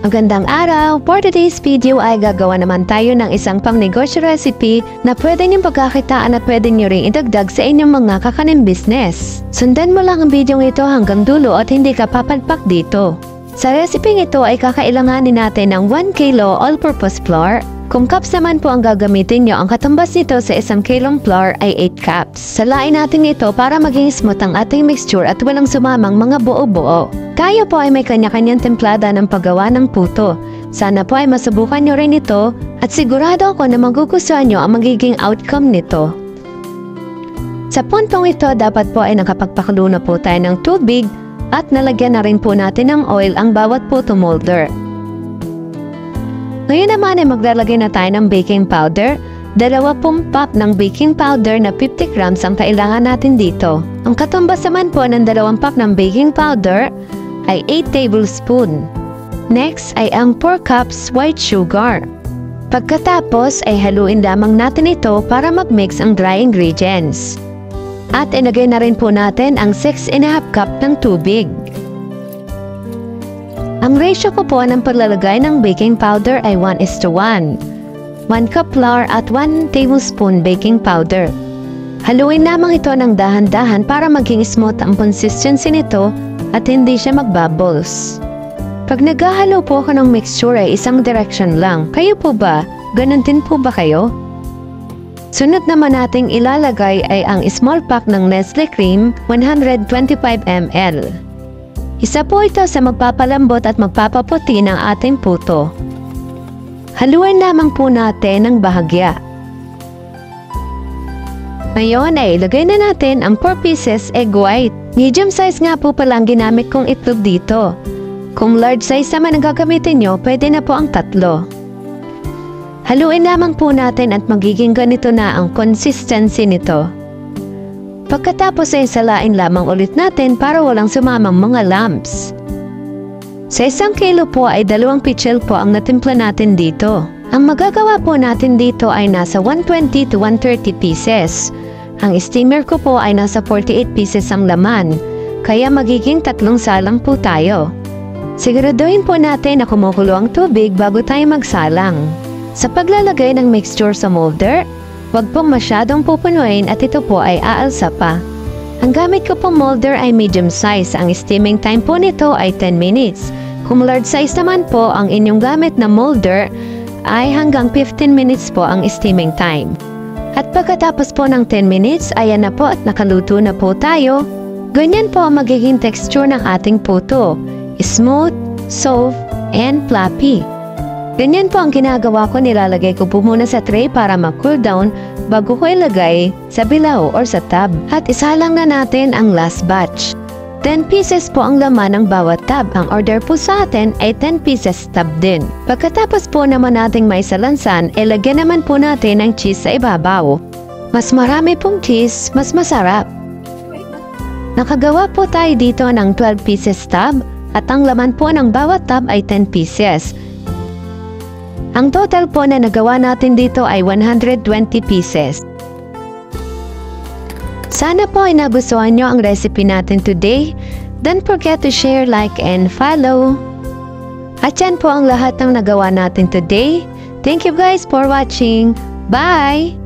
Magandang araw! For today's video ay gagawa naman tayo ng isang pangnegosyo recipe na pwede niyong pagkakitaan at pwede niyo ring idagdag sa inyong mga kakanin business. Sundan mo lang ang video ito hanggang dulo at hindi ka papalpak dito. Sa recipe ito ay kakailanganin natin ng 1 kilo all-purpose flour. Kung cups naman po ang gagamitin nyo, ang katumbas nito sa 1 kilong flour ay 8 cups. Salain natin ito para maging smooth ang ating mixture at walang sumamang mga buo-buo. Tayo po ay may kanya-kanyang templada ng paggawa ng puto. Sana po ay masubukan nyo rin ito at sigurado ako na magugustuhan nyo ang magiging outcome nito. Sa puntong ito, dapat po ay nakapagpakulo na po tayo ng tubig at nalagyan na rin po natin ng oil ang bawat puto molder. Ngayon naman ay maglalagay na tayo ng baking powder. 20 pop ng baking powder na 50 grams ang kailangan natin dito. Ang katumbas naman po ng 2 pack ng baking powder ay 8 tablespoon. Next ay ang 4 cups white sugar. Pagkatapos ay haluin lamang natin ito para mag-mix ang dry ingredients. At ilagay na rin po natin ang 6½ cup ng tubig. Ang ratio ko po ng paglalagay ng baking powder ay 1:1. 1 cup flour at 1 tablespoon baking powder. Haluin lamang ito ng dahan-dahan para maging smooth ang consistency nito at hindi siya mag-bubbles. Pag naghahalo po ako ng mixture ay isang direction lang. Kayo po ba? Ganun din po ba kayo? Sunod naman nating ilalagay ay ang small pack ng Nestle Cream 125 ml. Isa po ito sa magpapalambot at magpapaputi ng ating puto. Haluan lamang po natin ng bahagya. Ngayon ay ilagay na natin ang 4 pieces egg white. Medium size nga po palang ginamit kong itlog dito. Kung large size naman ang gagamitin nyo, pwede na po ang 3. Haluin lamang po natin at magiging ganito na ang consistency nito. Pagkatapos ay salain lamang ulit natin para walang sumamang mga lumps. Sa 1 kilo po ay 2 pichel po ang natimpla natin dito. Ang magagawa po natin dito ay nasa 120 to 130 pieces. Ang steamer ko po ay nasa 48 pieces ang laman, kaya magiging 3 salang po tayo. Siguraduhin po natin na kumukulo ang tubig bago tayo magsalang. Sa paglalagay ng mixture sa molder, huwag pong masyadong pupunuin at ito po ay aalsa pa. Ang gamit ko pong molder ay medium size. Ang steaming time po nito ay 10 minutes. Kung large size naman po ang inyong gamit na molder, ay hanggang 15 minutes po ang steaming time. At pagkatapos po ng 10 minutes, ayan na po at nakaluto na po tayo. Ganyan po ang magiging texture ng ating puto. Smooth, soft, and fluffy. Ganyan po ang ginagawa ko, nilalagay ko po muna sa tray para ma-cool down bago ko ilagay sa bilao or sa tub. At isalang na natin ang last batch. 10 pieces po ang laman ng bawat tub. Ang order po sa atin ay 10 pieces tub din. Pagkatapos po naman nating may salansan, ilagyan naman po natin ang cheese sa ibabaw. Mas marami pong cheese, mas masarap. Nakagawa po tayo dito ng 12 pieces tub at ang laman po ng bawat tub ay 10 pieces. Ang total po na nagawa natin dito ay 120 pieces. Sana po ay nagustuhan nyo ang recipe natin today. Don't forget to share, like, and follow. At yan po ang lahat ng nagawa natin today. Thank you guys for watching. Bye!